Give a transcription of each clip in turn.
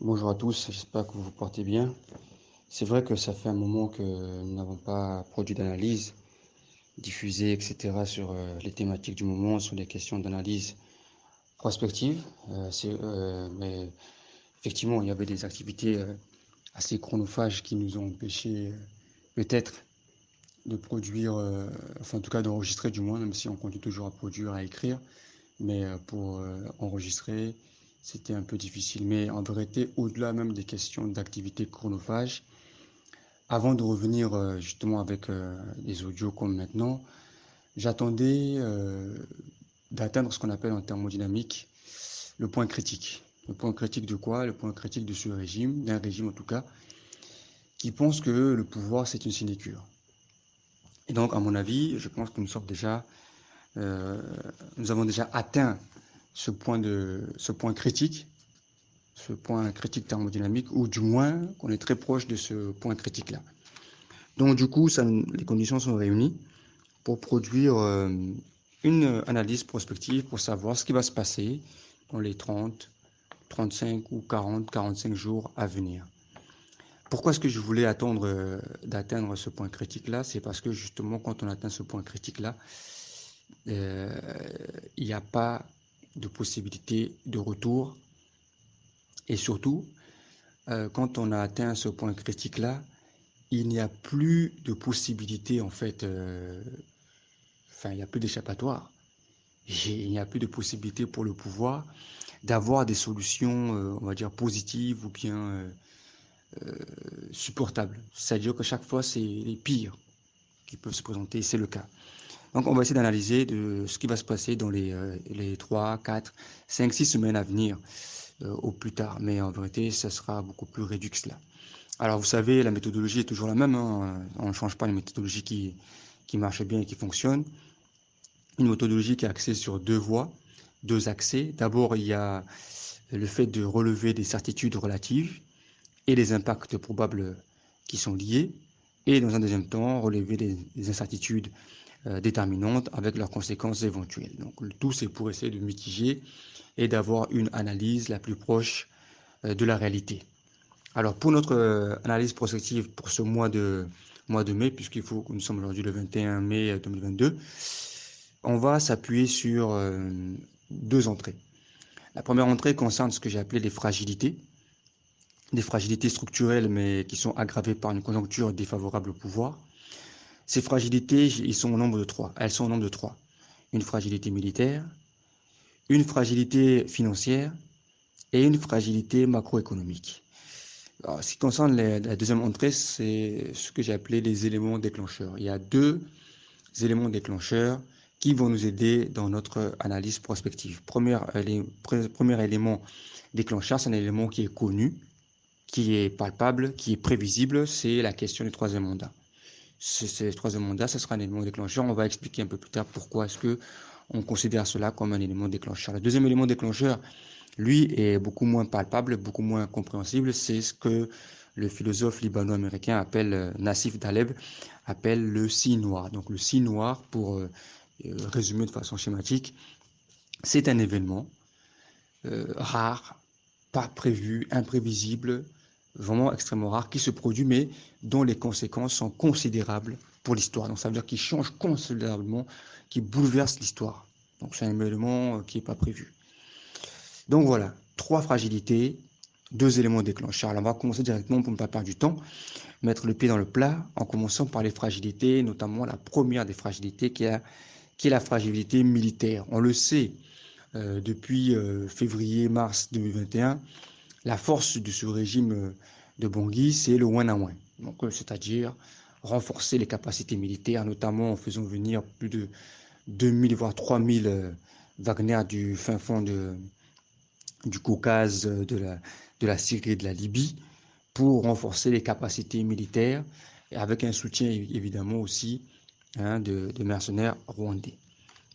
Bonjour à tous, j'espère que vous vous portez bien. C'est vrai que ça fait un moment que nous n'avons pas produit d'analyse diffusée, etc. sur les thématiques du moment, sur les questions d'analyse prospective. Mais effectivement, il y avait des activités assez chronophages qui nous ont empêché peut-être de produire, enfin en tout cas d'enregistrer du moins, même si on continue toujours à produire, à écrire. Mais pour enregistrer, c'était un peu difficile. Mais en vérité, au-delà même des questions d'activité chronophage, avant de revenir justement avec des audios comme maintenant, j'attendais d'atteindre ce qu'on appelle en thermodynamique le point critique. Le point critique de quoi? Le point critique de ce régime, d'un régime en tout cas, qui pense que le pouvoir c'est une sinécure. Et donc, à mon avis, je pense que euh, nous avons déjà atteint ce point critique thermodynamique, ou du moins qu'on est très proche de ce point critique-là. Donc, du coup, les conditions sont réunies pour produire une analyse prospective pour savoir ce qui va se passer dans les 30, 35 ou 40, 45 jours à venir. Pourquoi est-ce que je voulais attendre d'atteindre ce point critique-là? C'est parce que justement, quand on atteint ce point critique-là, euh, il n'y a pas de possibilité de retour. Et surtout, quand on a atteint ce point critique-là, il n'y a plus de possibilité, en fait, il n'y a plus d'échappatoire. Il n'y a plus de possibilité pour le pouvoir d'avoir des solutions, on va dire, positives ou bien supportables. C'est-à-dire que chaque fois, c'est les pires qui peuvent se présenter, c'est le cas. Donc, on va essayer d'analyser de ce qui va se passer dans les 3, 4, 5, 6 semaines à venir au plus tard. Mais en vérité, ça sera beaucoup plus réduit que cela. Alors, vous savez, la méthodologie est toujours la même, hein. On ne change pas une méthodologie qui marche bien et qui fonctionne. Une méthodologie qui est axée sur deux voies, deux accès. D'abord, il y a le fait de relever des certitudes relatives et les impacts probables qui sont liés. Et dans un deuxième temps, relever des incertitudes déterminantes avec leurs conséquences éventuelles. Donc, le tout, c'est pour essayer de mitiger et d'avoir une analyse la plus proche de la réalité. Alors, pour notre analyse prospective pour ce mois de mai, puisqu'il faut que nous sommes aujourd'hui le 21 mai 2022, on va s'appuyer sur deux entrées. La première entrée concerne ce que j'ai appelé les fragilités, des fragilités structurelles mais qui sont aggravées par une conjoncture défavorable au pouvoir. Ces fragilités, ils sont au nombre de trois. Elles sont au nombre de trois. Une fragilité militaire, une fragilité financière et une fragilité macroéconomique. Alors, ce qui concerne la deuxième entrée, c'est ce que j'ai appelé les éléments déclencheurs. Il y a deux éléments déclencheurs qui vont nous aider dans notre analyse prospective. Premier élément déclencheur, c'est un élément qui est connu, qui est palpable, qui est prévisible, c'est la question du troisième mandat. Le troisième mandat, ce sera un élément déclencheur. On va expliquer un peu plus tard pourquoi est-ce que on considère cela comme un élément déclencheur. Le deuxième élément déclencheur, lui, est beaucoup moins palpable, beaucoup moins compréhensible. C'est ce que le philosophe libano-américain Nassif Taleb, appelle le signe noir. Donc le signe noir, pour résumer de façon schématique, c'est un événement rare, pas prévu, imprévisible, vraiment extrêmement rare, qui se produit, mais dont les conséquences sont considérables pour l'histoire. Donc ça veut dire qu'il change considérablement, qu'il bouleverse l'histoire. Donc c'est un élément qui n'est pas prévu. Donc voilà, trois fragilités, deux éléments déclencheurs. Alors on va commencer directement pour ne pas perdre du temps, mettre le pied dans le plat, en commençant par les fragilités, notamment la première des fragilités qui est la fragilité militaire. On le sait, depuis février-mars 2021, la force de ce régime de Bangui, c'est le one-on-one. Donc, c'est-à-dire renforcer les capacités militaires, notamment en faisant venir plus de 2000 voire 3000 Wagner du fin fond du Caucase, de la Syrie et de la Libye, pour renforcer les capacités militaires, et avec un soutien évidemment aussi de mercenaires rwandais.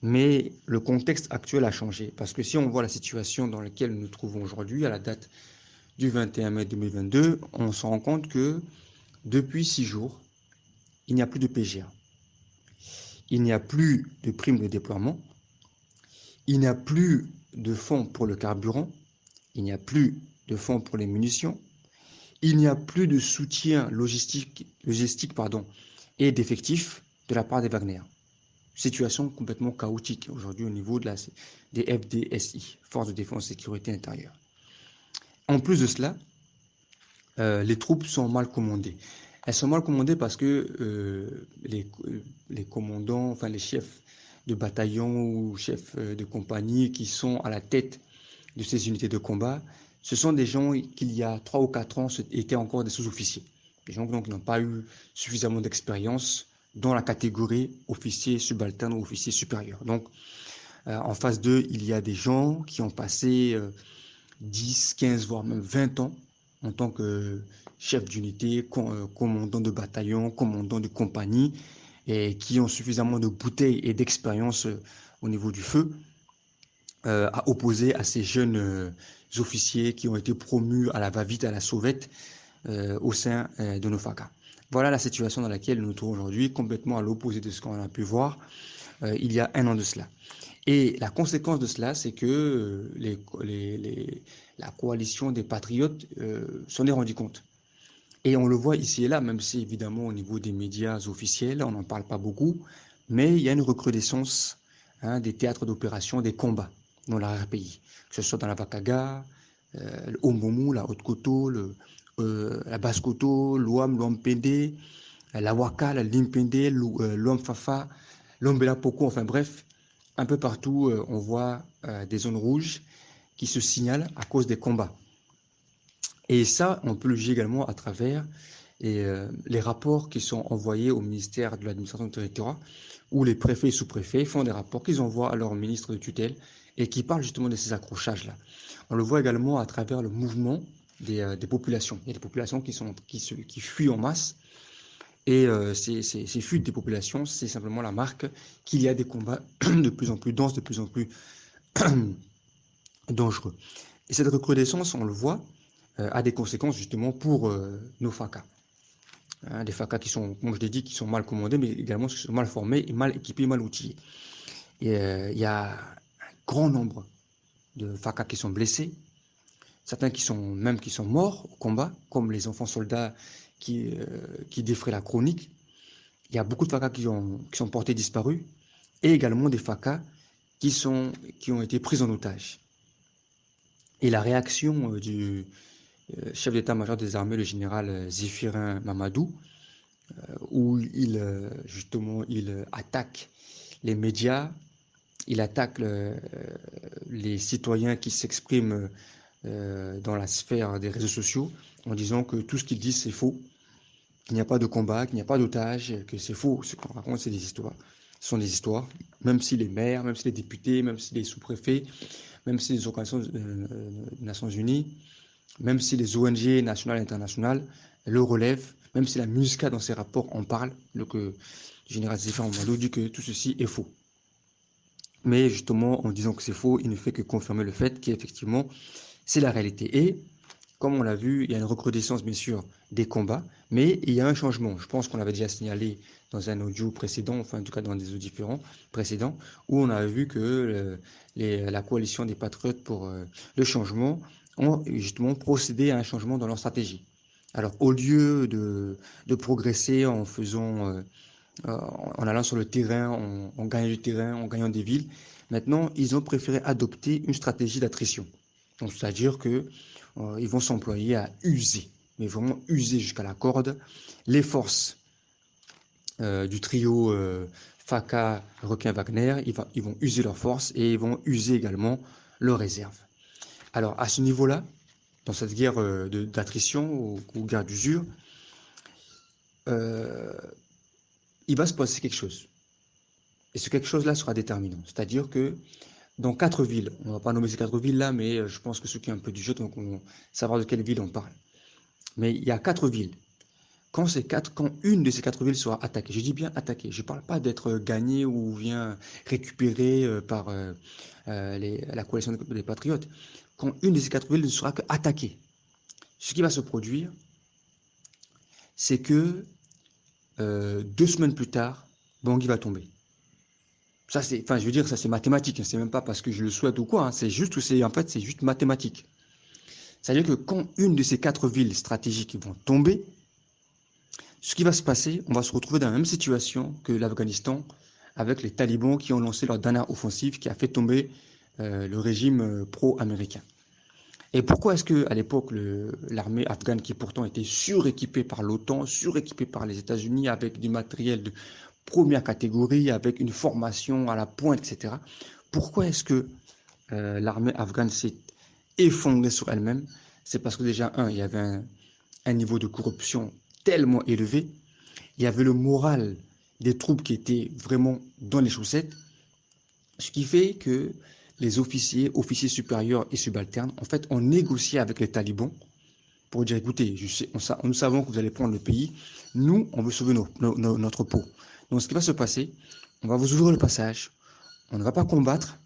Mais le contexte actuel a changé, parce que si on voit la situation dans laquelle nous nous trouvons aujourd'hui, à la date du 21 mai 2022, on se rend compte que depuis 6 jours, il n'y a plus de PGA. Il n'y a plus de primes de déploiement. Il n'y a plus de fonds pour le carburant. Il n'y a plus de fonds pour les munitions. Il n'y a plus de soutien logistique et d'effectifs de la part des Wagner. Situation complètement chaotique aujourd'hui au niveau des FDSI, Forces de Défense et Sécurité Intérieure. En plus de cela, les troupes sont mal commandées. Elles sont mal commandées parce que les commandants, enfin les chefs de bataillon ou chefs de compagnie qui sont à la tête de ces unités de combat, ce sont des gens qui, il y a 3 ou 4 ans, étaient encore des sous-officiers. Des gens qui n'ont pas eu suffisamment d'expérience dans la catégorie officier subalterne ou officier supérieur. Donc, en phase 2, il y a des gens qui ont passé 10, 15, voire même 20 ans en tant que chef d'unité, commandant de bataillon, commandant de compagnie, et qui ont suffisamment de bouteilles et d'expérience au niveau du feu à opposer à ces jeunes officiers qui ont été promus à la va-vite, à la sauvette au sein de nos FACA. Voilà la situation dans laquelle nous nous trouvons aujourd'hui, complètement à l'opposé de ce qu'on a pu voir il y a un an de cela. Et la conséquence de cela, c'est que la coalition des patriotes s'en est rendu compte. Et on le voit ici et là, même si évidemment au niveau des médias officiels, on n'en parle pas beaucoup, mais il y a une recrudescence des théâtres d'opération, des combats dans l'arrière-pays, que ce soit dans la Vakaga, le Omomu, la Haute-Koto, la Basse-Koto, l'Ouam, l'Ouam-Pende, la Waka, la Limpende, l'Ouam-Fafa, l'Ombela-Poko, enfin bref, un peu partout, on voit des zones rouges qui se signalent à cause des combats. Et ça, on peut le juger également à travers les rapports qui sont envoyés au ministère de l'administration territoriale, où les préfets et sous-préfets font des rapports qu'ils envoient à leur ministre de tutelle et qui parlent justement de ces accrochages-là. On le voit également à travers le mouvement des populations. Il y a des populations qui fuient en masse. Et ces fuites des populations, c'est simplement la marque qu'il y a des combats de plus en plus denses, de plus en plus dangereux. Et cette recrudescence, on le voit, a des conséquences justement pour nos FACA. Des FACA qui sont, comme je l'ai dit, qui sont mal commandés, mais également qui sont mal formés, et mal équipés, mal outillés. Et il y a un grand nombre de FACA qui sont blessés, certains qui sont morts au combat, comme les enfants soldats qui défraient la chronique. Il y a beaucoup de FACA qui sont portés disparus, et également des FACA qui ont été pris en otage. Et la réaction du chef d'état-major des armées, le général Zéphirin Mamadou, où il attaque les médias, il attaque les citoyens qui s'expriment dans la sphère des réseaux sociaux en disant que tout ce qu'ils disent c'est faux, qu'il n'y a pas de combat, qu'il n'y a pas d'otages, que c'est faux. Ce qu'on raconte, c'est des histoires. Ce sont des histoires, même si les maires, même si les députés, même si les sous-préfets, même si les organisations des Nations Unies, même si les ONG nationales et internationales le relèvent, même si la MINUSCA dans ses rapports en parle, le général Zéphirin Mamadou dit que tout ceci est faux. Mais justement, en disant que c'est faux, il ne fait que confirmer le fait qu'effectivement, c'est la réalité. Et comme on l'a vu, il y a une recrudescence, bien sûr, des combats, mais il y a un changement. Je pense qu'on l'avait déjà signalé dans un audio précédent, enfin en tout cas dans des audios différents précédents, où on a vu que la coalition des patriotes pour le changement ont justement procédé à un changement dans leur stratégie. Alors au lieu de progresser en allant sur le terrain, en gagnant du terrain, en gagnant des villes, maintenant ils ont préféré adopter une stratégie d'attrition. Donc c'est-à-dire que ils vont s'employer à user, mais vraiment user jusqu'à la corde, les forces du trio FACA, Requin, Wagner. Ils vont user leurs forces et ils vont user également leurs réserves. Alors à ce niveau-là, dans cette guerre d'attrition ou guerre d'usure, il va se passer quelque chose. Et ce quelque chose-là sera déterminant. C'est-à-dire que dans 4 villes, on ne va pas nommer ces 4 villes-là, mais je pense que ceux qui ont un peu du jeu vont savoir de quelle ville on parle. Mais il y a 4 villes. Quand une de ces 4 villes sera attaquée, je dis bien attaquée, je ne parle pas d'être gagnée ou bien récupérée par la coalition des patriotes. Quand une de ces 4 villes ne sera qu'attaquée, ce qui va se produire, c'est que 2 semaines plus tard, Bangui va tomber. Ça, je veux dire, ça c'est mathématique, c'est même pas parce que je le souhaite ou quoi, c'est juste mathématique. C'est-à-dire que quand une de ces 4 villes stratégiques vont tomber, ce qui va se passer, on va se retrouver dans la même situation que l'Afghanistan avec les talibans qui ont lancé leur dernière offensive qui a fait tomber le régime pro-américain. Et pourquoi est-ce qu'à l'époque, l'armée afghane, qui pourtant était suréquipée par l'OTAN, suréquipée par les États-Unis avec du matériel de première catégorie, avec une formation à la pointe, etc., pourquoi est-ce que l'armée afghane s'est effondrée sur elle-même? C'est parce que déjà, il y avait un niveau de corruption tellement élevé, il y avait le moral des troupes qui était vraiment dans les chaussettes, ce qui fait que les officiers supérieurs et subalternes, en fait, ont négocié avec les talibans pour dire, écoutez, nous savons que vous allez prendre le pays, nous, on veut sauver notre peau. Donc, ce qui va se passer, on va vous ouvrir le passage, on ne va pas combattre,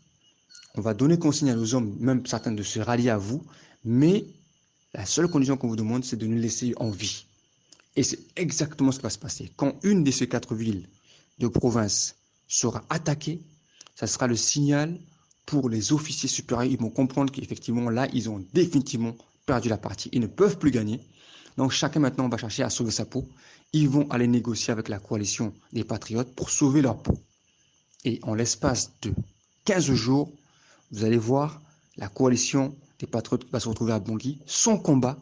on va donner consigne à nos hommes, même certains, de se rallier à vous, mais la seule condition qu'on vous demande, c'est de nous laisser en vie. Et c'est exactement ce qui va se passer. Quand une de ces 4 villes de province sera attaquée, ça sera le signal pour les officiers supérieurs. Ils vont comprendre qu'effectivement, là, ils ont définitivement perdu la partie. Ils ne peuvent plus gagner. Donc, chacun maintenant va chercher à sauver sa peau. Ils vont aller négocier avec la coalition des patriotes pour sauver leur peau. Et en l'espace de 15 jours, vous allez voir la coalition des patriotes qui va se retrouver à Bangui. Sans combat,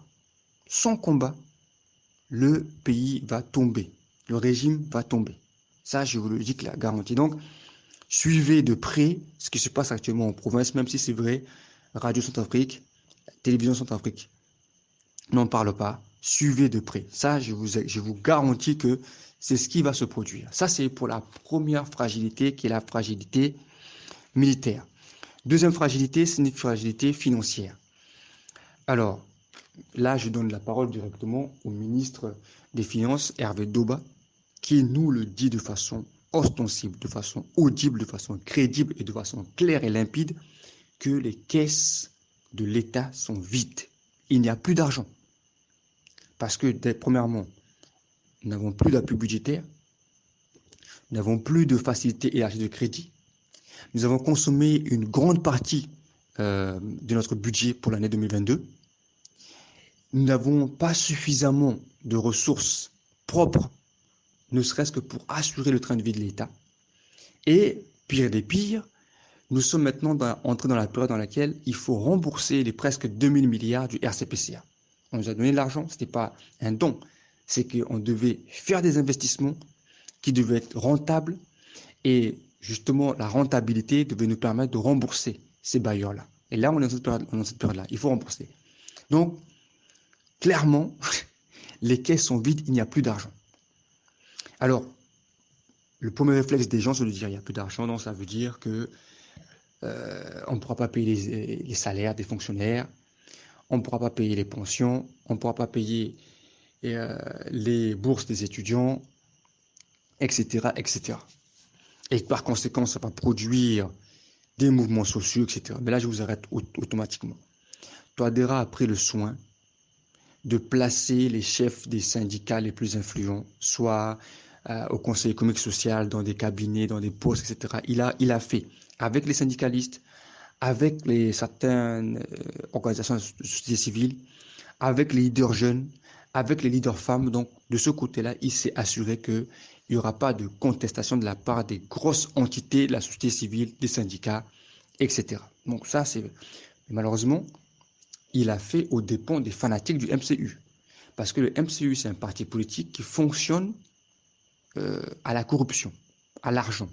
le pays va tomber. Le régime va tomber. Ça, je vous le dis, la garantie. Donc, suivez de près ce qui se passe actuellement en province, même si c'est vrai, Radio Centrafrique, Télévision Centrafrique n'en parle pas. Suivez de près. Ça, je vous garantis que c'est ce qui va se produire. Ça, c'est pour la première fragilité, qui est la fragilité militaire. Deuxième fragilité, c'est une fragilité financière. Alors, là, je donne la parole directement au ministre des Finances, Hervé Doba, qui nous le dit de façon ostensible, de façon audible, de façon crédible et de façon claire et limpide, que les caisses de l'État sont vides. Il n'y a plus d'argent. Parce que, premièrement, nous n'avons plus d'appui budgétaire, nous n'avons plus de facilité élargie de crédit, nous avons consommé une grande partie de notre budget pour l'année 2022, nous n'avons pas suffisamment de ressources propres, ne serait-ce que pour assurer le train de vie de l'État. Et, pire des pires, nous sommes maintenant entrés dans la période dans laquelle il faut rembourser les presque 2000 milliards du RCPCA. On nous a donné de l'argent, ce n'était pas un don, c'est qu'on devait faire des investissements qui devaient être rentables et justement la rentabilité devait nous permettre de rembourser ces bailleurs-là. Et là, on est dans cette période-là, il faut rembourser. Donc, clairement, les caisses sont vides, il n'y a plus d'argent. Alors, le premier réflexe des gens, c'est de dire il n'y a plus d'argent, donc ça veut dire que on ne pourra pas payer les salaires des fonctionnaires, on ne pourra pas payer les pensions, on ne pourra pas payer les bourses des étudiants, etc., etc. Et par conséquent, ça va produire des mouvements sociaux, etc. Mais là, je vous arrête automatiquement. Touadéra a pris le soin de placer les chefs des syndicats les plus influents, soit au Conseil économique et social, dans des cabinets, dans des postes, etc. Il a fait avec les syndicalistes, avec certaines organisations de société civile, avec les leaders jeunes, avec les leaders femmes. Donc, de ce côté-là, il s'est assuré qu'il n'y aura pas de contestation de la part des grosses entités de la société civile, des syndicats, etc. Donc ça, c'est... Malheureusement, il a fait aux dépens des fanatiques du MCU. Parce que le MCU, c'est un parti politique qui fonctionne à la corruption, à l'argent.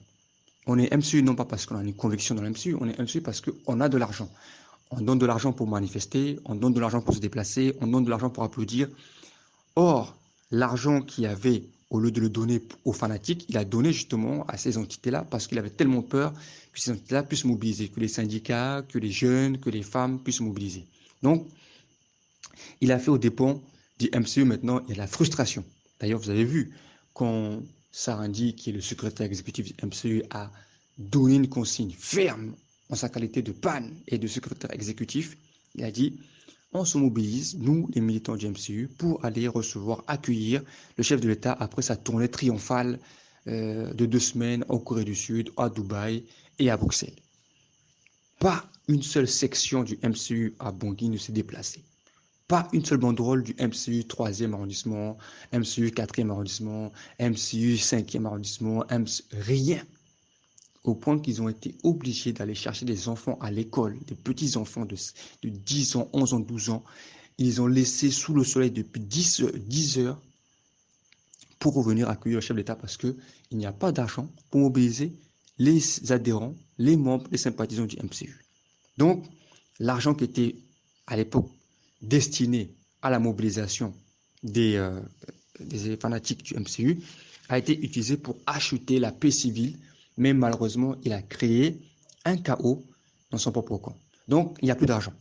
On est MCU non pas parce qu'on a une conviction dans le MCU, on est MCU parce qu'on a de l'argent. On donne de l'argent pour manifester, on donne de l'argent pour se déplacer, on donne de l'argent pour applaudir. Or, l'argent qu'il y avait, au lieu de le donner aux fanatiques, il a donné justement à ces entités-là parce qu'il avait tellement peur que ces entités-là puissent mobiliser, que les syndicats, que les jeunes, que les femmes puissent mobiliser. Donc, il a fait aux dépens du MCU maintenant, il y a la frustration. D'ailleurs, vous avez vu, quand Sarandi, qui est le secrétaire exécutif du MCU, a donné une consigne ferme en sa qualité de PAN et de secrétaire exécutif, il a dit on se mobilise, nous, les militants du MCU, pour aller recevoir, accueillir le chef de l'État après sa tournée triomphale de 2 semaines en Corée du Sud, à Dubaï et à Bruxelles. Pas une seule section du MCU à Bangui ne s'est déplacée. Pas une seule banderole du MCU 3e arrondissement, MCU 4e arrondissement, MCU 5e arrondissement, rien. Au point qu'ils ont été obligés d'aller chercher des enfants à l'école, des petits enfants de 10 ans, 11 ans, 12 ans. Ils les ont laissés sous le soleil depuis 10 heures pour revenir accueillir le chef d'État parce qu'il n'y a pas d'argent pour mobiliser les adhérents, les membres, les sympathisants du MCU. Donc, l'argent qui était à l'époque destiné à la mobilisation des fanatiques du MCU a été utilisé pour acheter la paix civile, mais malheureusement, il a créé un chaos dans son propre camp. Donc, il n'y a plus d'argent.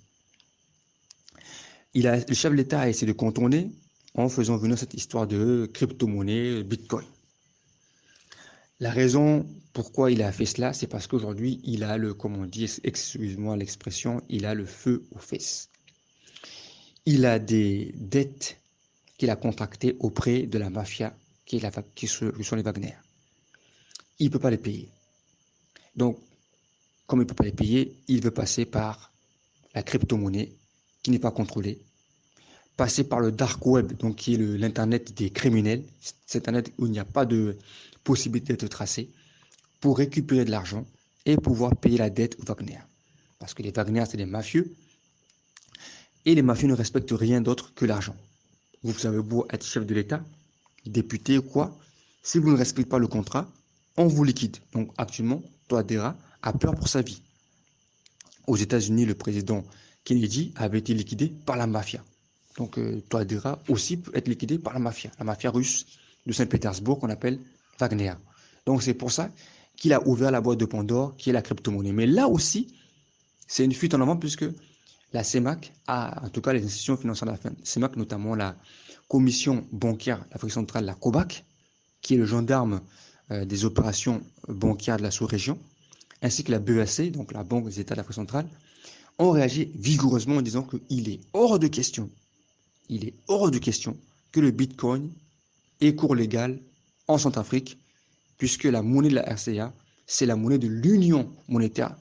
Le chef de l'État a essayé de contourner en faisant venir cette histoire de crypto-monnaie, Bitcoin. La raison pourquoi il a fait cela, c'est parce qu'aujourd'hui, il a comme on dit, excusez-moi l'expression, il a le feu aux fesses. Il a des dettes qu'il a contractées auprès de la mafia qui sont les Wagner. Il ne peut pas les payer. Donc, comme il ne peut pas les payer, il veut passer par la crypto-monnaie qui n'est pas contrôlée, passer par le dark web, donc qui est l'internet des criminels, cet internet où il n'y a pas de possibilité d'être tracé, pour récupérer de l'argent et pouvoir payer la dette aux Wagner. Parce que les Wagner, c'est des mafieux, et les mafieux ne respectent rien d'autre que l'argent. Vous avez beau être chef de l'État, député ou quoi, si vous ne respectez pas le contrat, on vous liquide. Donc actuellement, Touadéra a peur pour sa vie. Aux États-Unis, le président Kennedy avait été liquidé par la mafia. Donc Touadéra aussi peut être liquidé par la mafia russe de Saint-Pétersbourg qu'on appelle Wagner. Donc c'est pour ça qu'il a ouvert la boîte de Pandore qui est la crypto-monnaie. Mais là aussi, c'est une fuite en avant puisque la CEMAC en tout cas les institutions financières de la CEMAC, notamment la commission bancaire d'Afrique centrale, la COBAC, qui est le gendarme des opérations bancaires de la sous-région, ainsi que la BEAC, donc la Banque des États d'Afrique centrale, ont réagi vigoureusement en disant qu'il est hors de question, que le Bitcoin ait cours légal en Centrafrique, puisque la monnaie de la RCA, c'est la monnaie de l'Union monétaire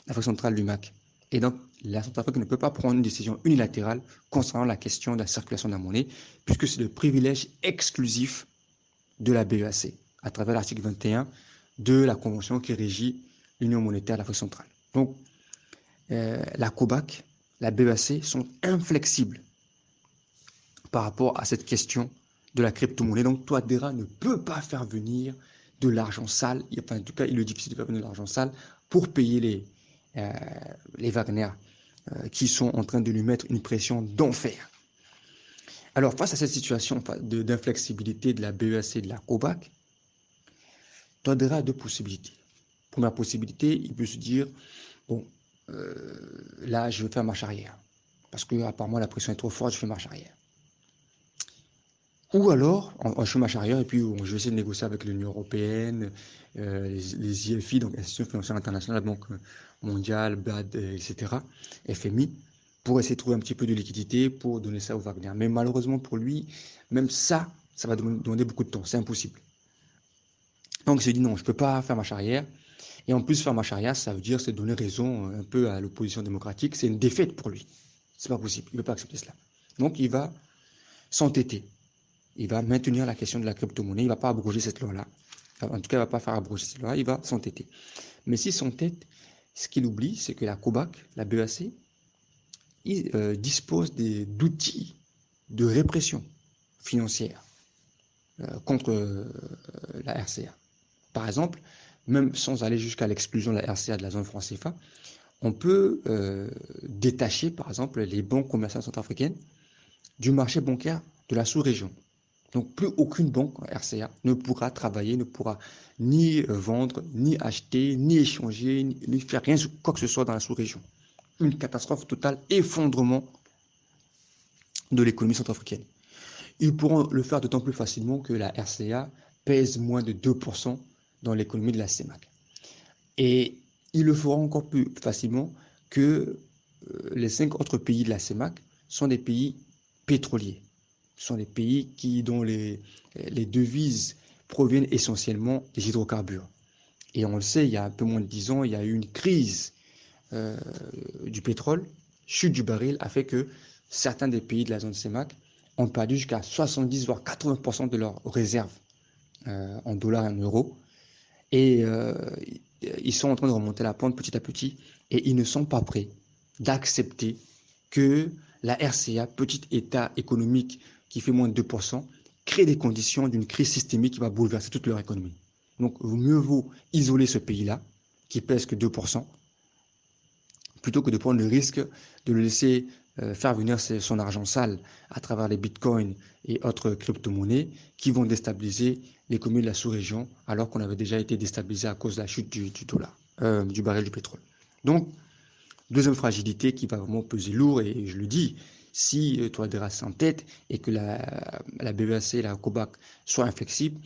d'Afrique centrale, l'UMAC. Et donc, la Centrafrique ne peut pas prendre une décision unilatérale concernant la question de la circulation de la monnaie, puisque c'est le privilège exclusif de la BEAC, à travers l'article 21 de la Convention qui régit l'Union monétaire d'Afrique centrale. Donc, la COBAC, la BEAC sont inflexibles par rapport à cette question de la crypto-monnaie. Donc, Touadéra ne peut pas faire venir de l'argent sale, enfin, en tout cas, il est difficile de faire venir de l'argent sale pour payer les Wagner qui sont en train de lui mettre une pression d'enfer. Alors, face à cette situation d'inflexibilité de la BEAC et de la COBAC, Touadéra a deux possibilités. Première possibilité, il peut se dire, bon, là, je vais faire marche arrière. Parce que, apparemment, la pression est trop forte, je fais marche arrière. Ou alors, je fais marche arrière et puis je vais essayer de négocier avec l'Union européenne, les IFI, donc Institutions financières internationales, la Banque mondiale, BAD, etc., FMI, pour essayer de trouver un petit peu de liquidité pour donner ça au Wagner. Mais malheureusement pour lui, même ça va demander beaucoup de temps, c'est impossible. Donc il se dit non, je ne peux pas faire marche arrière. Et en plus, faire marche arrière, ça veut dire c'est donner raison un peu à l'opposition démocratique. C'est une défaite pour lui. C'est pas possible. Il ne peut pas accepter cela. Donc, il va s'entêter. Il va maintenir la question de la crypto-monnaie. Il ne va pas abroger cette loi-là. En tout cas, il ne va pas faire abroger cette loi-là. Il va s'entêter. Mais s'il s'entête, ce qu'il oublie, c'est que la COBAC, la BEAC, dispose d'outils de répression financière contre la RCA. Par exemple, même sans aller jusqu'à l'exclusion de la RCA de la zone franc CFA, on peut détacher, par exemple, les banques commerciales centrafricaines du marché bancaire de la sous-région. Donc, plus aucune banque RCA ne pourra travailler, ne pourra ni vendre, ni acheter, ni échanger, ni faire rien, quoi que ce soit dans la sous-région. Une catastrophe totale, effondrement de l'économie centrafricaine. Ils pourront le faire d'autant plus facilement que la RCA pèse moins de 2% dans l'économie de la CEMAC. Et ils le feront encore plus facilement que les 5 autres pays de la CEMAC sont des pays pétroliers. Ce sont des pays dont les devises proviennent essentiellement des hydrocarbures. Et on le sait, il y a un peu moins de 10 ans, il y a eu une crise du pétrole, chute du baril, a fait que certains des pays de la zone CEMAC ont perdu jusqu'à 70 voire 80% de leurs réserves en dollars et en euros. Et ils sont en train de remonter la pente petit à petit et ils ne sont pas prêts d'accepter que la RCA, petit État économique qui fait moins de 2%, crée des conditions d'une crise systémique qui va bouleverser toute leur économie. Donc, mieux vaut isoler ce pays-là, qui pèse que 2%, plutôt que de prendre le risque de le laisser faire venir son argent sale à travers les bitcoins et autres crypto-monnaies qui vont déstabiliser l'économie de la sous-région alors qu'on avait déjà été déstabilisé à cause de la chute du dollar, du baril du pétrole. Donc, deuxième fragilité qui va vraiment peser lourd, et je le dis, si Toadera s'entête et que la BEAC et la COBAC soient inflexibles,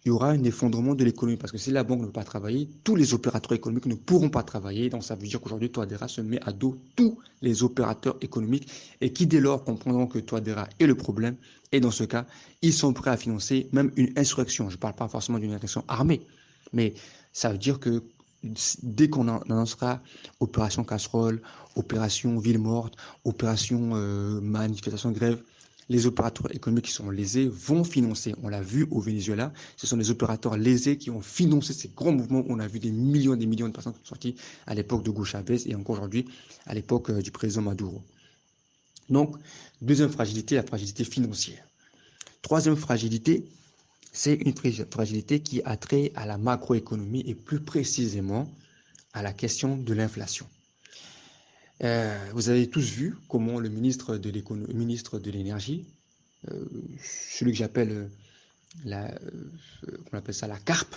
il y aura un effondrement de l'économie. Parce que si la banque ne peut pas travailler, tous les opérateurs économiques ne pourront pas travailler. Donc ça veut dire qu'aujourd'hui, Toadera se met à dos tous les opérateurs économiques et qui dès lors comprendront que Toadera est le problème. Et dans ce cas, ils sont prêts à financer même une insurrection. Je ne parle pas forcément d'une insurrection armée, mais ça veut dire que dès qu'on annoncera opération casserole, opération ville morte, opération manifestation grève, les opérateurs économiques qui sont lésés vont financer. On l'a vu au Venezuela, ce sont les opérateurs lésés qui ont financé ces grands mouvements. On a vu des millions de personnes qui sont sorties à l'époque de Hugo Chavez et encore aujourd'hui à l'époque du président Maduro. Donc, deuxième fragilité, la fragilité financière. Troisième fragilité, c'est une fragilité qui a trait à la macroéconomie et plus précisément à la question de l'inflation. Vous avez tous vu comment le ministre de l'énergie, celui que j'appelle on appelle ça la carpe,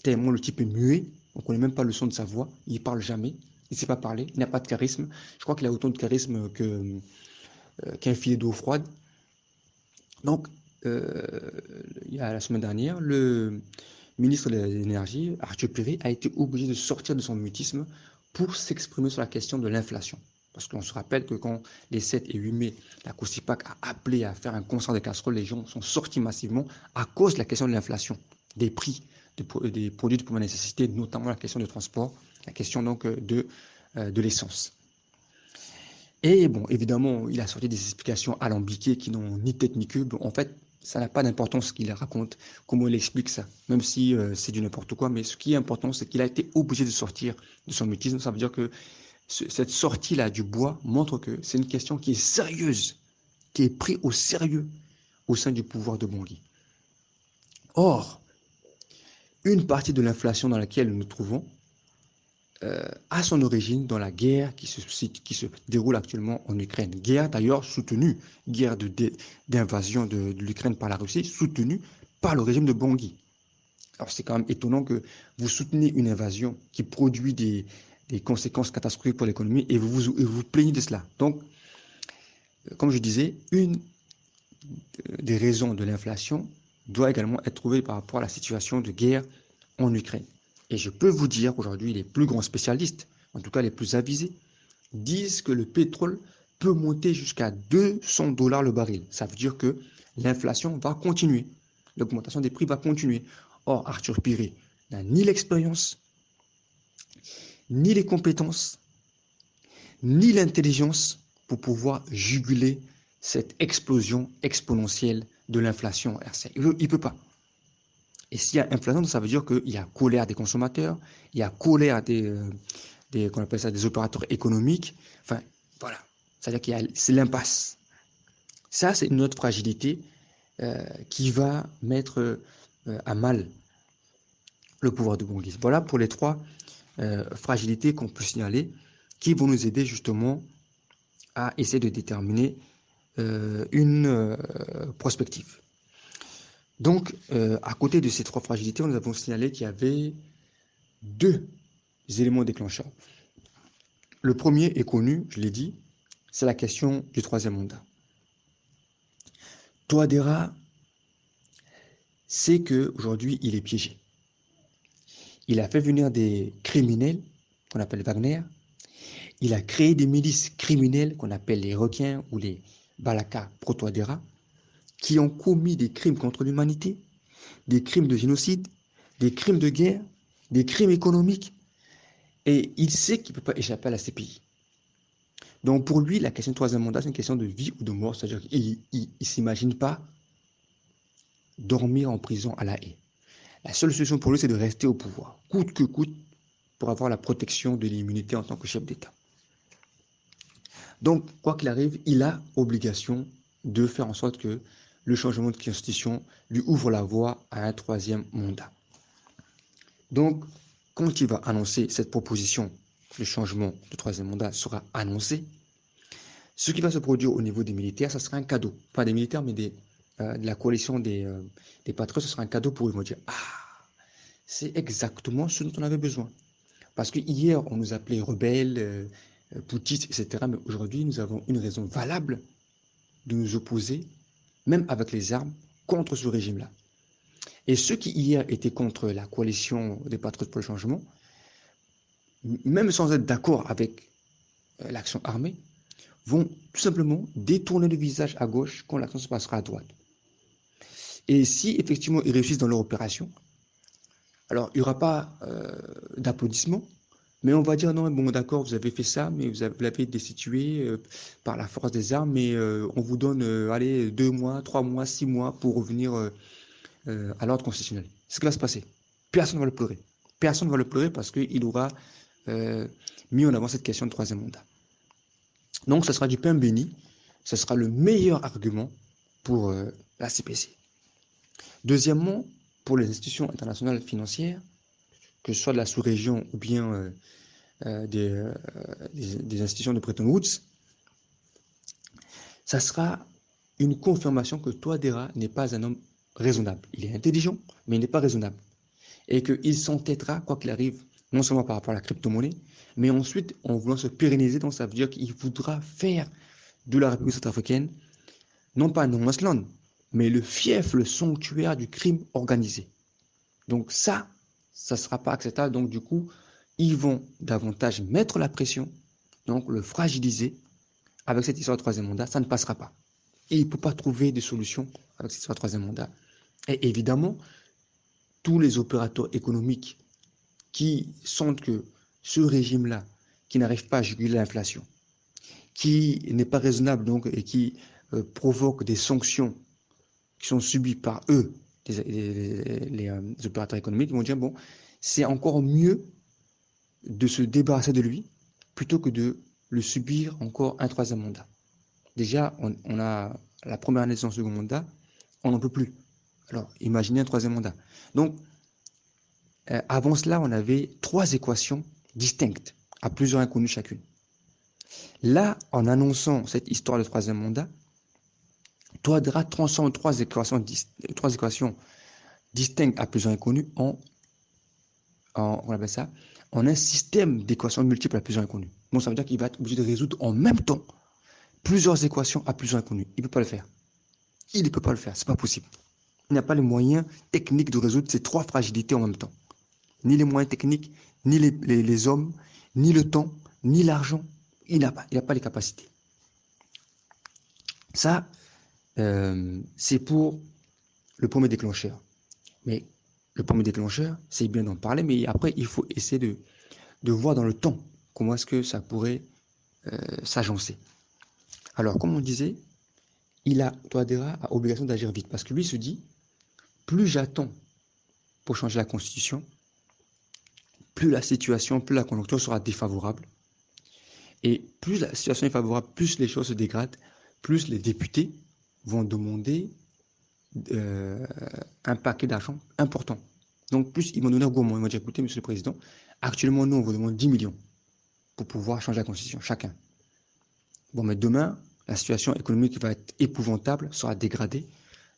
tellement le type est muet, on ne connaît même pas le son de sa voix, il ne parle jamais, il ne sait pas parler, il n'a pas de charisme. Je crois qu'il a autant de charisme qu'un filet d'eau froide. Donc, il y a la semaine dernière, le ministre de l'énergie, Arthur Piri, a été obligé de sortir de son mutisme pour s'exprimer sur la question de l'inflation. Parce qu'on se rappelle que quand les 7 et 8 mai, la COSIPAC a appelé à faire un concert de casseroles, les gens sont sortis massivement à cause de la question de l'inflation, des prix des produits de première nécessité, notamment la question de transport, la question donc de l'essence. Et bon, évidemment, il a sorti des explications alambiquées qui n'ont ni tête ni queue. Bon, en fait, ça n'a pas d'importance ce qu'il raconte, comment il explique ça, même si c'est du n'importe quoi. Mais ce qui est important, c'est qu'il a été obligé de sortir de son mutisme. Ça veut dire que cette sortie-là du bois montre que c'est une question qui est sérieuse, qui est prise au sérieux au sein du pouvoir de Bangui. Or, une partie de l'inflation dans laquelle nous nous trouvons a son origine dans la guerre qui se déroule actuellement en Ukraine. Guerre d'ailleurs soutenue, guerre d'invasion de l'Ukraine par la Russie, soutenue par le régime de Bangui. Alors c'est quand même étonnant que vous soutenez une invasion qui produit des conséquences catastrophiques pour l'économie et vous plaignez de cela. Donc, comme je disais, une des raisons de l'inflation doit également être trouvée par rapport à la situation de guerre en Ukraine. Et je peux vous dire qu'aujourd'hui, les plus grands spécialistes, en tout cas les plus avisés, disent que le pétrole peut monter jusqu'à 200 dollars le baril. Ça veut dire que l'inflation va continuer. L'augmentation des prix va continuer. Or, Arthur Piri n'a ni l'expérience, ni les compétences, ni l'intelligence pour pouvoir juguler cette explosion exponentielle de l'inflation RCA. Il ne peut pas. Et s'il y a inflation, ça veut dire qu'il y a colère des consommateurs, il y a colère qu'on appelle ça, des opérateurs économiques. Enfin, voilà. C'est-à-dire qu'il y a, c'est l'impasse. Ça, c'est une autre fragilité qui va mettre à mal le pouvoir de Bangui. Voilà pour les trois fragilités qu'on peut signaler qui vont nous aider justement à essayer de déterminer une prospective. Donc, à côté de ces trois fragilités, nous avons signalé qu'il y avait deux éléments déclencheurs. Le premier est connu, je l'ai dit, c'est la question du troisième mandat. Touadéra sait qu'aujourd'hui, il est piégé. Il a fait venir des criminels qu'on appelle Wagner. Il a créé des milices criminelles qu'on appelle les requins ou les Balaka pro-Touadéra qui ont commis des crimes contre l'humanité, des crimes de génocide, des crimes de guerre, des crimes économiques. Et il sait qu'il ne peut pas échapper à la CPI. Donc pour lui, la question du troisième mandat, c'est une question de vie ou de mort. C'est-à-dire qu'il ne s'imagine pas dormir en prison à La Haye. La seule solution pour lui, c'est de rester au pouvoir, coûte que coûte, pour avoir la protection de l'immunité en tant que chef d'État. Donc, quoi qu'il arrive, il a obligation de faire en sorte que le changement de constitution lui ouvre la voie à un troisième mandat. Donc, quand il va annoncer cette proposition, le changement de troisième mandat sera annoncé, ce qui va se produire au niveau des militaires, ça sera un cadeau. Pas des militaires, mais de la coalition des patriotes, ce sera un cadeau pour eux. Ils vont dire, ah, c'est exactement ce dont on avait besoin. Parce que hier, on nous appelait rebelles, putschistes, etc. Mais aujourd'hui, nous avons une raison valable de nous opposer, même avec les armes, contre ce régime-là. Et ceux qui hier étaient contre la coalition des patriotes pour le changement, même sans être d'accord avec l'action armée, vont tout simplement détourner le visage à gauche quand l'action se passera à droite. Et si effectivement ils réussissent dans leur opération, alors il n'y aura pas d'applaudissements, mais on va dire non, bon d'accord, vous avez fait ça, mais vous l'avez destitué par la force des armes, mais on vous donne allez, 2 mois, 3 mois, 6 mois pour revenir à l'ordre constitutionnel. C'est ce qui va se passer. Personne ne va le pleurer. Personne ne va le pleurer parce qu'il aura mis en avant cette question de troisième mandat. Donc, ce sera du pain béni. Ce sera le meilleur argument pour la CPC. Deuxièmement, pour les institutions internationales financières, que ce soit de la sous-région ou bien des institutions de Bretton Woods, ça sera une confirmation que Touadéra n'est pas un homme raisonnable. Il est intelligent, mais il n'est pas raisonnable. Et qu'il s'entêtera, quoi qu'il arrive, non seulement par rapport à la crypto-monnaie, mais ensuite, en voulant se pérenniser, donc ça veut dire qu'il voudra faire de la République centrafricaine, non pas un no-man's land, mais le fief, le sanctuaire du crime organisé. Donc ça ne sera pas acceptable. Donc du coup, ils vont davantage mettre la pression, donc le fragiliser avec cette histoire de troisième mandat, ça ne passera pas. Et il ne peut pas trouver de solution avec cette histoire de troisième mandat. Et évidemment, tous les opérateurs économiques qui sentent que ce régime-là, qui n'arrive pas à juguler l'inflation, qui n'est pas raisonnable donc et qui provoque des sanctions qui sont subies par eux, les opérateurs économiques, vont dire bon, c'est encore mieux de se débarrasser de lui plutôt que de le subir encore un troisième mandat. Déjà, on a la première année de son second mandat, on n'en peut plus. Alors, imaginez un troisième mandat. Donc, avant cela, on avait 3 équations distinctes, à plusieurs inconnues chacune. Là, en annonçant cette histoire de troisième mandat, Touadéra transforme 3 équations distinctes à plusieurs inconnues on appelle ça, en un système d'équations multiples à plusieurs inconnues. Donc, ça veut dire qu'il va être obligé de résoudre en même temps plusieurs équations à plusieurs inconnues. Il ne peut pas le faire. Il ne peut pas le faire, c'est pas possible. Il n'a pas les moyens techniques de résoudre ces 3 fragilités en même temps. Ni les moyens techniques, ni les hommes, ni le temps, ni l'argent. Il n'a pas les capacités. Ça, c'est pour le premier déclencheur. Mais le premier déclencheur, c'est bien d'en parler, mais après, il faut essayer de voir dans le temps comment est-ce que ça pourrait s'agencer. Alors, comme on disait, Touadéra a obligation d'agir vite, parce que lui se dit, plus j'attends pour changer la Constitution, plus la situation, plus la conjoncture sera défavorable. Et plus la situation est favorable, plus les choses se dégradent, plus les députés vont demander un paquet d'argent important. Donc, plus ils vont donner gourmand. Ils vont dire, écoutez, monsieur le président, actuellement, nous, on vous demande 10 millions pour pouvoir changer la constitution, chacun. Bon, mais demain, la situation économique va être épouvantable, sera dégradée.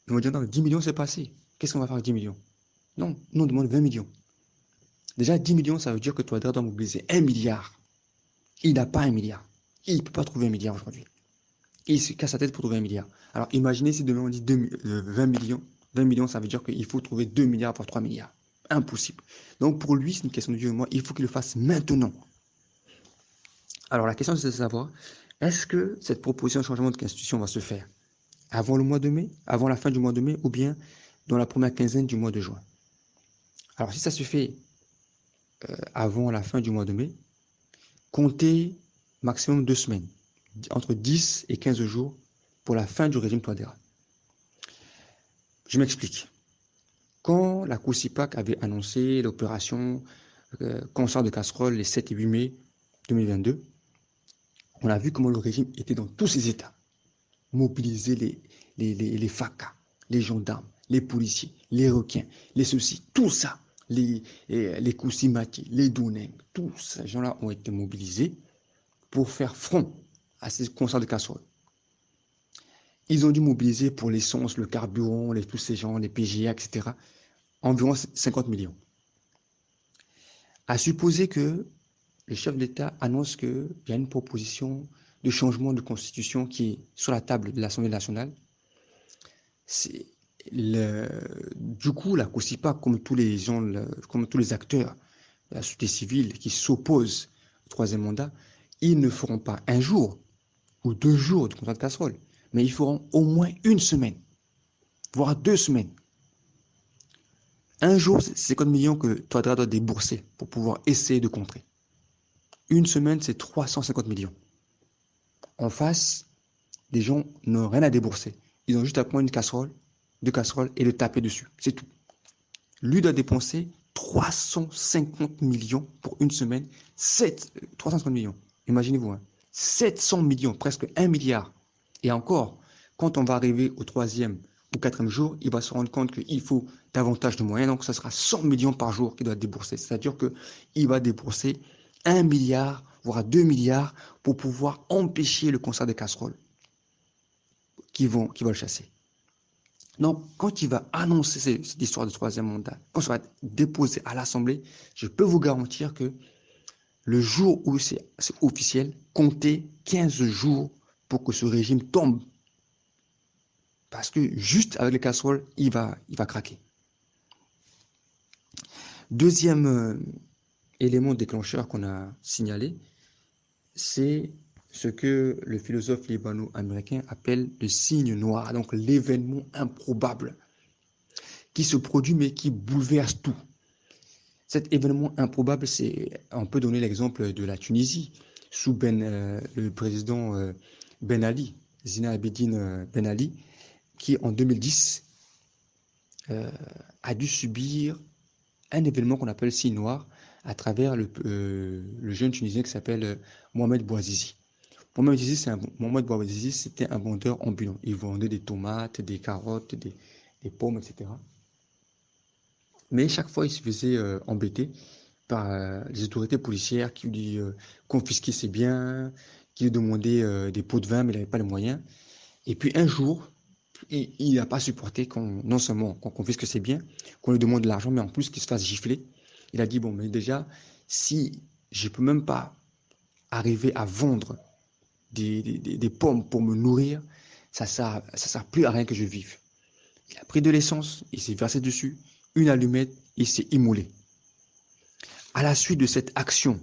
Ils vont dire, non, 10 millions, c'est passé. Qu'est-ce qu'on va faire avec 10 millions? Non, nous, on demande 20 millions. Déjà, 10 millions, ça veut dire que Touadéra doit mobiliser 1 milliard. Il n'a pas 1 milliard. Il ne peut pas trouver 1 milliard aujourd'hui. Il se casse la tête pour trouver 1 milliard. Alors, imaginez si demain on dit 20 millions. 20 millions, ça veut dire qu'il faut trouver 2 milliards pour 3 milliards. Impossible. Donc, pour lui, c'est une question de vie ou de mort. Il faut qu'il le fasse maintenant. Alors, la question, c'est de savoir, est-ce que cette proposition de changement de constitution va se faire avant le mois de mai, avant la fin du mois de mai, ou bien dans la première quinzaine du mois de juin? Alors, si ça se fait avant la fin du mois de mai, comptez maximum 2 semaines. entre 10 et 15 jours pour la fin du régime Touadéra. Je m'explique. Quand la COSIPAC avait annoncé l'opération concert de casserole les 7 et 8 mai 2022, on a vu comment le régime était dans tous ses états. Mobiliser les FACA, les gendarmes, les policiers, les requins, les ceci, tout ça, les Kousimati, les Douneng, tous ces gens-là ont été mobilisés pour faire front à ces concerts de casserole. Ils ont dû mobiliser pour l'essence, le carburant, tous ces gens, les PGA, etc., environ 50 millions. À supposer que le chef d'État annonce qu'il y a une proposition de changement de constitution qui est sur la table de l'Assemblée nationale. Du coup, la COSIPAC, comme tous les gens, comme tous les acteurs de la société civile qui s'opposent au troisième mandat, ils ne feront pas un jour ou 2 jours de contrat de casserole, mais ils feront au moins une semaine, voire 2 semaines. Un jour, c'est 50 millions que Touadéra doit débourser pour pouvoir essayer de contrer. Une semaine, c'est 350 millions. En face, les gens n'ont rien à débourser. Ils ont juste à prendre une casserole, 2 casseroles et le taper dessus. C'est tout. Lui doit dépenser 350 millions pour une semaine. 350 millions. Imaginez-vous, hein. 700 millions, presque 1 milliard. Et encore, quand on va arriver au 3e ou 4e jour, il va se rendre compte qu'il faut davantage de moyens. Donc, ça sera 100 millions par jour qu'il doit débourser. C'est-à-dire qu'il va débourser 1 milliard, voire 2 milliards pour pouvoir empêcher le concert des casseroles qui vont le chasser. Donc, quand il va annoncer cette histoire de troisième mandat, quand ça va être déposé à l'Assemblée, je peux vous garantir que le jour où c'est officiel, comptez 15 jours pour que ce régime tombe. Parce que juste avec les casseroles, il va craquer. Deuxième élément déclencheur qu'on a signalé, c'est ce que le philosophe libano-américain appelle le signe noir, donc l'événement improbable qui se produit mais qui bouleverse tout. Cet événement improbable, on peut donner l'exemple de la Tunisie, sous le président Ben Ali, Zine Abidine Ben Ali, qui en 2010 a dû subir un événement qu'on appelle signe noir à travers le jeune Tunisien qui s'appelle Mohamed Bouazizi. Mohamed Bouazizi, c'était un vendeur ambulant. Il vendait des tomates, des carottes, des pommes, etc. Mais chaque fois, il se faisait embêter par les autorités policières qui lui confisquaient ses biens, qui lui demandaient des pots de vin, mais il n'avait pas les moyens. Et puis un jour, il n'a pas supporté non seulement qu'on confisque ses biens, qu'on lui demande de l'argent, mais en plus qu'il se fasse gifler. Il a dit, bon, mais déjà, si je ne peux même pas arriver à vendre des pommes pour me nourrir, ça sert plus à rien que je vive. Il a pris de l'essence, il s'est versé dessus, une allumette, il s'est immolé. À la suite de cette action,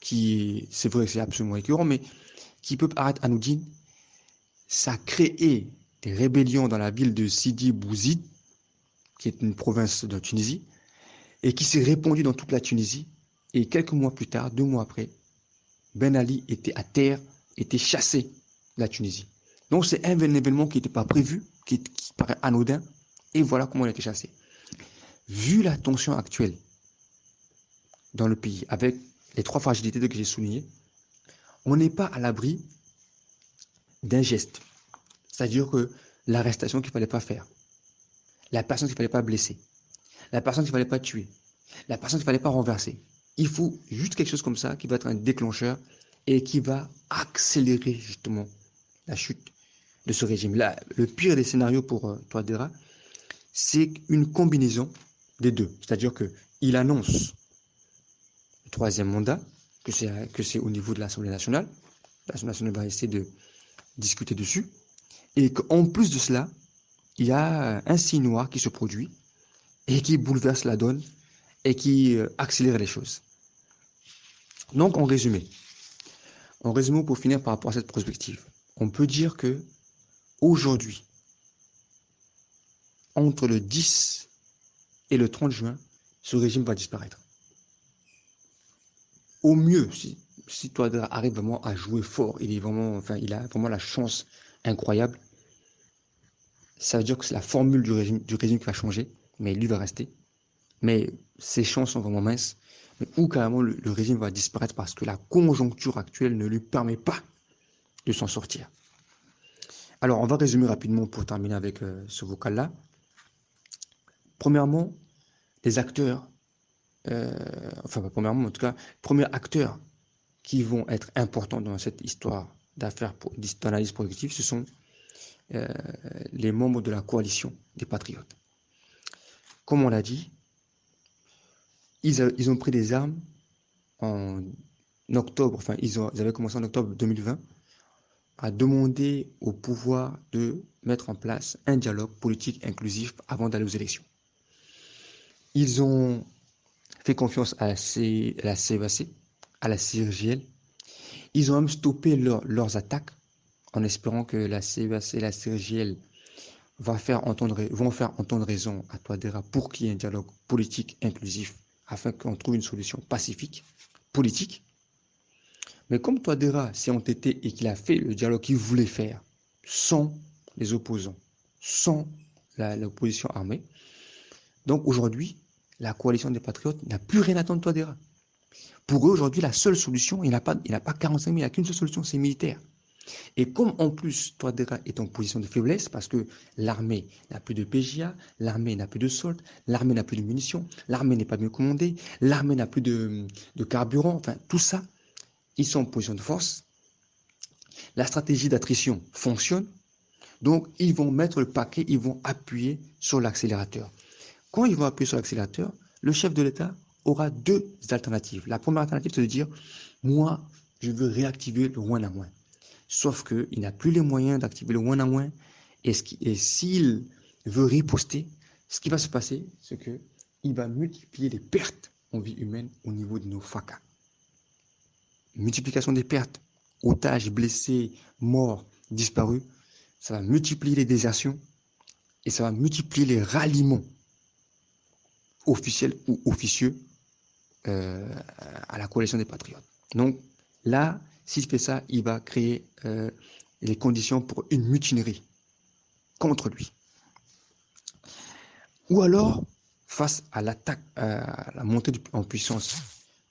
c'est vrai que c'est absolument écœurant, mais qui peut paraître anodine, ça a créé des rébellions dans la ville de Sidi Bouzid, qui est une province de Tunisie, et qui s'est répandue dans toute la Tunisie. Et quelques mois plus tard, 2 mois après, Ben Ali était à terre, était chassé de la Tunisie. Donc c'est un événement qui n'était pas prévu, qui paraît anodin, et voilà comment il a été chassé. Vu la tension actuelle dans le pays, avec les 3 fragilités que j'ai soulignées, on n'est pas à l'abri d'un geste. C'est-à-dire que l'arrestation qu'il ne fallait pas faire, la personne qu'il ne fallait pas blesser, la personne qu'il ne fallait pas tuer, la personne qu'il ne fallait pas renverser. Il faut juste quelque chose comme ça qui va être un déclencheur et qui va accélérer justement la chute de ce régime. Là, le pire des scénarios pour Touadéra, c'est une combinaison des deux. C'est-à-dire qu'il annonce le 3e mandat, que c'est au niveau de l'Assemblée nationale. L'Assemblée nationale va essayer de discuter dessus. Et qu'en plus de cela, il y a un signe noir qui se produit et qui bouleverse la donne et qui accélère les choses. Donc, en résumé, pour finir par rapport à cette perspective, on peut dire que aujourd'hui, entre le 10 et le 30 juin, ce régime va disparaître. Au mieux, si Touadéra arrive vraiment à jouer fort, il a vraiment la chance incroyable, ça veut dire que c'est la formule du régime qui va changer, mais lui va rester. Mais ses chances sont vraiment minces. Mais ou carrément le régime va disparaître parce que la conjoncture actuelle ne lui permet pas de s'en sortir. Alors, on va résumer rapidement pour terminer avec ce vocal-là. Premièrement, les acteurs, enfin pas premièrement, en tout cas, premiers acteurs qui vont être importants dans cette histoire d'affaires d'analyse productive, ce sont euh, les membres de la coalition des patriotes. Comme on l'a dit, ils ont pris des armes en octobre, enfin ils avaient commencé en octobre 2020 à demander au pouvoir de mettre en place un dialogue politique inclusif avant d'aller aux élections. Ils ont fait confiance à la CEAC, à la CIRGL. Ils ont même stoppé leurs attaques en espérant que la CEAC et la CIRGL vont faire entendre raison à Touadéra pour qu'il y ait un dialogue politique inclusif afin qu'on trouve une solution pacifique, politique. Mais comme Touadéra s'est entêté et qu'il a fait le dialogue qu'il voulait faire sans les opposants, sans l'opposition armée, donc aujourd'hui, la coalition des patriotes n'a plus rien à attendre de Touadéra. Pour eux, aujourd'hui, la seule solution, il n'a pas 45 000, il n'y a qu'une seule solution, c'est militaire. Et comme en plus, Touadéra est en position de faiblesse, parce que l'armée n'a plus de PJA, l'armée n'a plus de soldes, l'armée n'a plus de munitions, l'armée n'est pas bien commandée, l'armée n'a plus de carburant, enfin tout ça, ils sont en position de force. La stratégie d'attrition fonctionne, donc ils vont mettre le paquet, ils vont appuyer sur l'accélérateur. Quand ils vont appuyer sur l'accélérateur, le chef de l'État aura deux alternatives. La première alternative, c'est de dire, moi, je veux réactiver le one à one. Sauf qu'il n'a plus les moyens d'activer le one à one. Et s'il veut riposter, ce qui va se passer, c'est qu'il va multiplier les pertes en vie humaine au niveau de nos FACA. Multiplication des pertes, otages, blessés, morts, disparus, ça va multiplier les désertions et ça va multiplier les ralliements officiels ou officieux à la coalition des patriotes. Donc là, s'il fait ça, il va créer les conditions pour une mutinerie contre lui. Ou alors, face à l'attaque, à la montée en puissance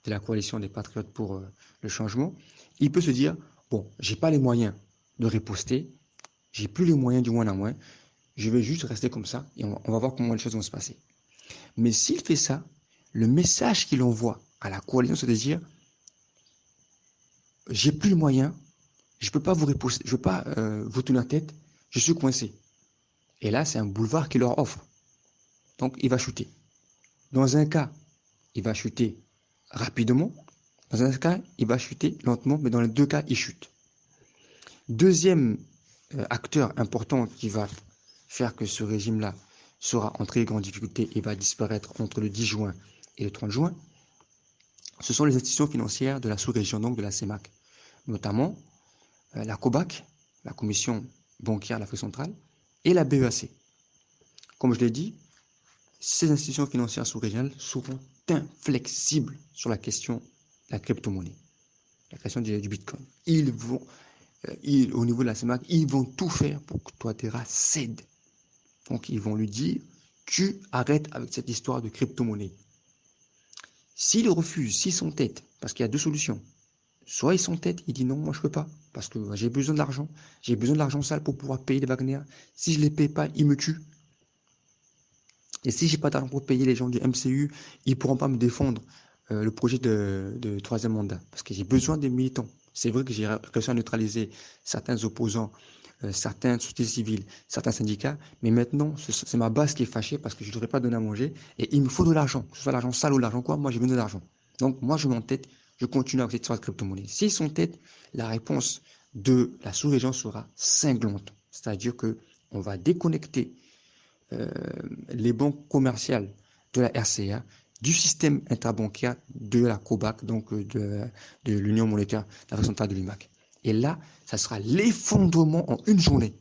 de la coalition des patriotes pour le changement, il peut se dire, bon, j'ai pas les moyens de riposter, j'ai plus les moyens du moins à moins, je vais juste rester comme ça et on va voir comment les choses vont se passer. Mais s'il fait ça, le message qu'il envoie à la coalition, c'est de dire, j'ai plus les moyens, je peux pas vous riposter, je peux pas vous tenir tête, je suis coincé. Et là, c'est un boulevard qu'il leur offre. Donc, il va chuter. Dans un cas, il va chuter rapidement. Dans un cas, il va chuter lentement, mais dans les deux cas, il chute. Deuxième acteur important qui va faire que ce régime-là sera en très grande difficulté et va disparaître entre le 10 juin et le 30 juin, ce sont les institutions financières de la sous-région, donc de la CEMAC, notamment la COBAC, la Commission bancaire de l'Afrique centrale, et la BEAC. Comme je l'ai dit, ces institutions financières sous-régionales seront inflexibles sur la question de la crypto-monnaie, la question du Bitcoin. Au niveau de la CEMAC, ils vont tout faire pour que Touadéra cède. Donc, ils vont lui dire, tu arrêtes avec cette histoire de crypto-monnaie. S'il refuse, s'il s'entête, parce qu'il y a deux solutions, soit il s'entête, il dit non, moi je ne peux pas, parce que j'ai besoin d'argent, j'ai besoin de l'argent sale pour pouvoir payer les Wagner. Si je ne les paye pas, ils me tuent. Et si j'ai pas d'argent pour payer les gens du MCU, ils ne pourront pas me défendre le projet de troisième mandat. Parce que j'ai besoin des militants. C'est vrai que j'ai réussi à neutraliser certains opposants, certaines sociétés civiles, certains syndicats. Mais maintenant, c'est ma base qui est fâchée parce que je ne devrais pas donner à manger. Et il me faut de l'argent. Que ce soit l'argent sale ou l'argent quoi, moi j'ai besoin d'argent. Donc moi je m'entête, je continue avec cette histoire de crypto-monnaie. S'ils sont tête, la réponse de la sous-région sera cinglante. C'est-à-dire qu'on va déconnecter les banques commerciales de la RCA, du système interbancaire de la COBAC, donc de l'Union monétaire d'Afrique centrale de l'UMAC. Et là, ça sera l'effondrement en une journée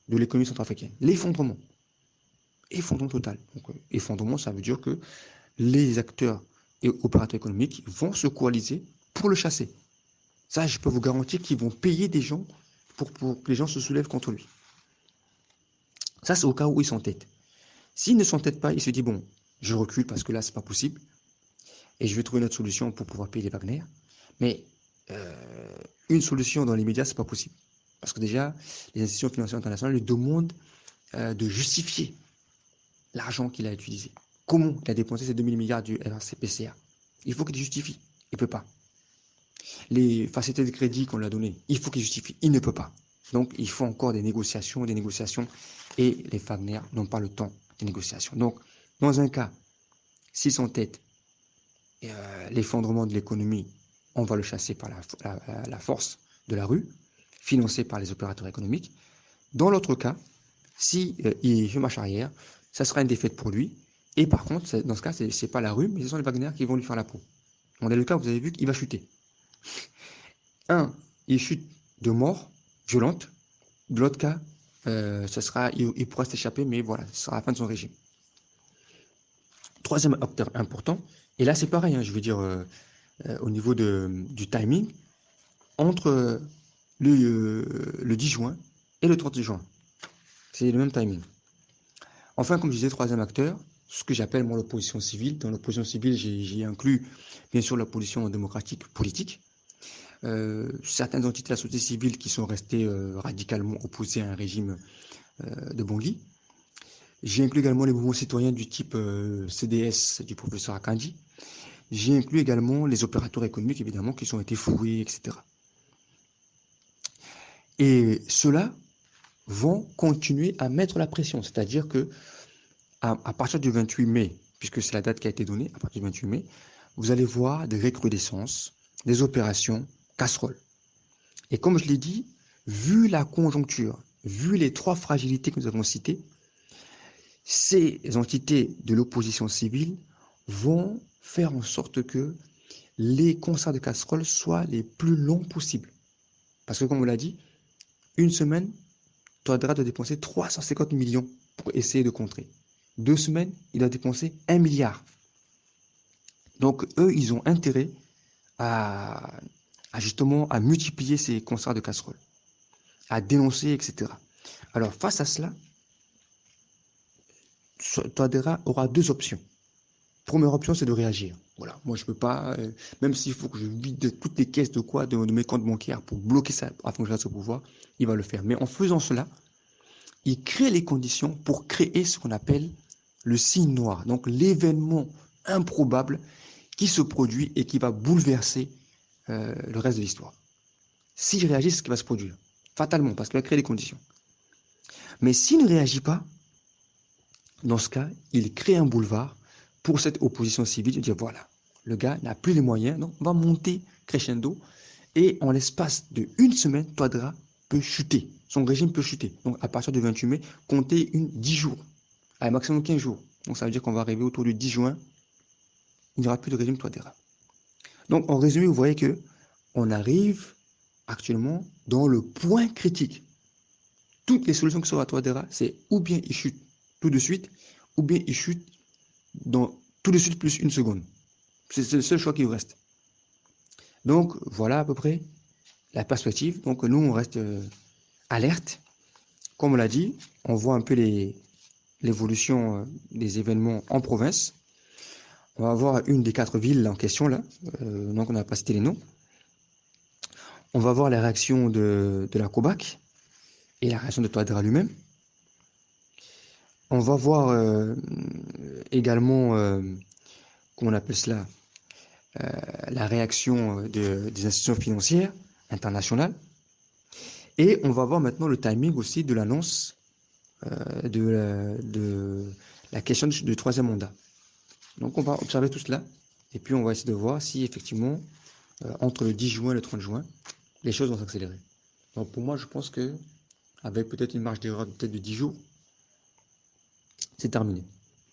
de l'économie centrafricaine. L'effondrement. Effondrement total. Donc, effondrement, ça veut dire que les acteurs et opérateurs économiques vont se coaliser pour le chasser. Ça, je peux vous garantir qu'ils vont payer des gens pour que les gens se soulèvent contre lui. Ça, c'est au cas où ils s'entêtent. S'ils ne s'entêtent pas, il se dit, bon, je recule parce que là, c'est pas possible. Et je vais trouver une autre solution pour pouvoir payer les Wagner. Mais une solution dans l'immédiat, c'est pas possible. Parce que déjà, les institutions financières internationales lui demandent de justifier l'argent qu'il a utilisé. Comment il a dépensé ces 2000 milliards du RCPCA? Il faut qu'il justifie. Il ne peut pas. Les facilités de crédit qu'on lui a données, il faut qu'il justifie. Il ne peut pas. Donc, il faut encore des négociations. Et les Wagner n'ont pas le temps des négociations. Donc, dans un cas, s'ils s'entêtent, l'effondrement de l'économie, on va le chasser par la force de la rue, financé par les opérateurs économiques. Dans l'autre cas, si il fait marche arrière, ça sera une défaite pour lui. Et par contre, dans ce cas, ce n'est pas la rue, mais ce sont les Wagner qui vont lui faire la peau. Dans le cas, vous avez vu qu'il va chuter. Il chute de mort violente. De l'autre cas, il pourra s'échapper, mais voilà, ce sera la fin de son régime. Troisième acteur important, et là c'est pareil, hein, je veux dire, au niveau du timing, entre le 10 juin et le 30 juin. C'est le même timing. Enfin, comme je disais, troisième acteur, ce que j'appelle moi l'opposition civile. Dans l'opposition civile, j'ai inclus bien sûr l'opposition démocratique politique. Certaines entités de la société civile qui sont restées radicalement opposées à un régime de Bangui. J'ai inclus également les mouvements citoyens du type CDS du professeur Akandi. J'ai inclus également les opérateurs économiques, évidemment, qui ont été floués, etc. Et ceux-là vont continuer à mettre la pression. C'est-à-dire que à partir du 28 mai, puisque c'est la date qui a été donnée, à partir du 28 mai, vous allez voir des recrudescences, des opérations casseroles. Et comme je l'ai dit, vu la conjoncture, vu les trois fragilités que nous avons citées, ces entités de l'opposition civile vont faire en sorte que les concerts de casseroles soient les plus longs possibles. Parce que comme on l'a dit, une semaine, Touadéra doit dépenser 350 millions pour essayer de contrer. 2 semaines, il doit dépenser 1 milliard. Donc eux, ils ont intérêt à justement à multiplier ces concerts de casseroles, à dénoncer, etc. Alors face à cela, Touadéra aura deux options. Première option, c'est de réagir. Voilà, moi je peux pas, même s'il faut que je vide toutes les caisses de mes comptes bancaires pour bloquer ça afin que je reste au pouvoir, il va le faire. Mais en faisant cela, il crée les conditions pour créer ce qu'on appelle le signe noir. Donc l'événement improbable qui se produit et qui va bouleverser le reste de l'histoire. S'il réagit, c'est ce qui va se produire. Fatalement, parce qu'il va créer les conditions. Mais s'il ne réagit pas, dans ce cas, il crée un boulevard pour cette opposition civile de dire voilà, le gars n'a plus les moyens, donc on va monter crescendo et en l'espace de une semaine, Touadéra peut chuter. Son régime peut chuter. Donc à partir du 28 mai, comptez 10 jours, à maximum 15 jours. Donc ça veut dire qu'on va arriver autour du 10 juin, il n'y aura plus de régime Touadéra. Donc en résumé, vous voyez que on arrive actuellement dans le point critique. Toutes les solutions qui sont à Touadéra, c'est ou bien il chute tout de suite, ou bien il chute dans tout de suite plus une seconde. C'est le seul choix qui vous reste. Donc voilà à peu près la perspective. Donc nous, on reste alerte. Comme on l'a dit, on voit un peu l'évolution des événements en province. On va voir une des 4 villes en question là. Donc on n'a pas cité les noms. On va voir la réaction de la COBAC et la réaction de Touadéra lui-même. On va voir également, comment on appelle cela, la réaction des institutions financières internationales. Et on va voir maintenant le timing aussi de l'annonce de la question du troisième mandat. Donc on va observer tout cela et puis on va essayer de voir si effectivement, entre le 10 juin et le 30 juin, les choses vont s'accélérer. Donc pour moi, je pense que avec peut-être une marge d'erreur peut-être de 10 jours, c'est terminé.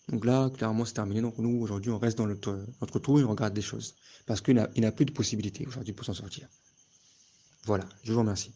Donc là, clairement, c'est terminé. Donc nous, aujourd'hui, on reste dans notre trou et on regarde les choses. Parce qu'il n'a plus de possibilité aujourd'hui pour s'en sortir. Voilà, je vous remercie.